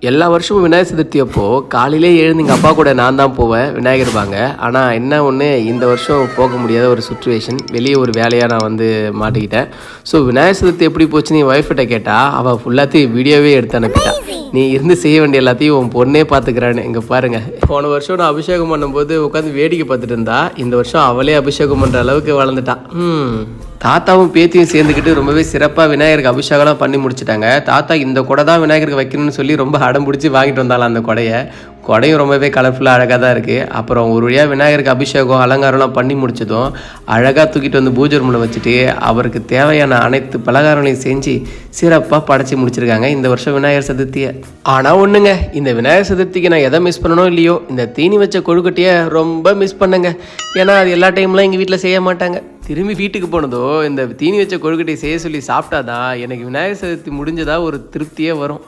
எல்லா வருஷமும் விநாயகர் சதுர்த்தி அப்போ காலையிலே எழுந்து எங்கள் அப்பா கூட நான் தான் போவேன் விநாயகர் வாங்க. ஆனால் என்ன ஒன்று, இந்த வருஷம் போக முடியாத ஒரு சுச்சுவேஷன், வெளியே ஒரு வேலையாக நான் வந்து மாட்டிக்கிட்டேன். ஸோ விநாயகர் சதுர்த்தி எப்படி போச்சுன்னு என் ஒய்ஃப்கிட்ட கேட்டால் அவள் ஃபுல்லாத்தையும் வீடியோவே எடுத்து அனுப்பிட்டான். நீ இருந்து செய்ய வேண்டிய எல்லாத்தையும் உன் பொண்ணே பார்த்துக்கிறான்னு. இங்கே பாருங்கள், போன வருஷம் நான் அபிஷேகம் பண்ணும்போது உட்காந்து வேடிக்கை பார்த்துட்டு இருந்தா, இந்த வருஷம் அவளே அபிஷேகம் பண்ணுற அளவுக்கு வளர்ந்துட்டான். தாத்தாவும் பேத்தியும் சேர்ந்துக்கிட்டு ரொம்பவே சிறப்பாக விநாயகருக்கு அபிஷேகம்லாம் பண்ணி முடிச்சிட்டாங்க. தாத்தா இந்த கொடை தான் விநாயகருக்கு வைக்கணும்னு சொல்லி ரொம்ப அடம் பிடிச்சி வாங்கிட்டு வந்தாலும் அந்த கொடையும் ரொம்பவே கலர்ஃபுல்லாக அழகாக தான் இருக்குது. அப்புறம் ஒரு வழியாக விநாயகருக்கு அபிஷேகம் அலங்காரம்லாம் பண்ணி முடிச்சதும் அழகாக தூக்கிட்டு வந்து பூஜை ரூமில் வச்சுட்டு அவருக்கு தேவையான அனைத்து பலகாரங்களையும் செஞ்சு சிறப்பாக படைச்சி முடிச்சிருக்காங்க இந்த வருஷம் விநாயகர் சதுர்த்தியை. ஆனால் ஒன்றுங்க, இந்த விநாயகர் சதுர்த்திக்கு நான் எதை மிஸ் பண்ணணும் இல்லையோ, இந்த தீனி வச்ச கொழுக்கட்டையை ரொம்ப மிஸ் பண்ணுங்க. ஏன்னா அது எல்லா டைம்லாம் எங்கள் வீட்டில் செய்ய மாட்டாங்க. திரும்பி வீட்டுக்கு போனதோ இந்த தீனி வச்ச கொழுக்கட்டையை செய்ய சொல்லி சாப்பிட்டாதான் எனக்கு விநாயகர் சதுர்த்தி முடிஞ்சதா ஒரு திருப்தியே வரும்.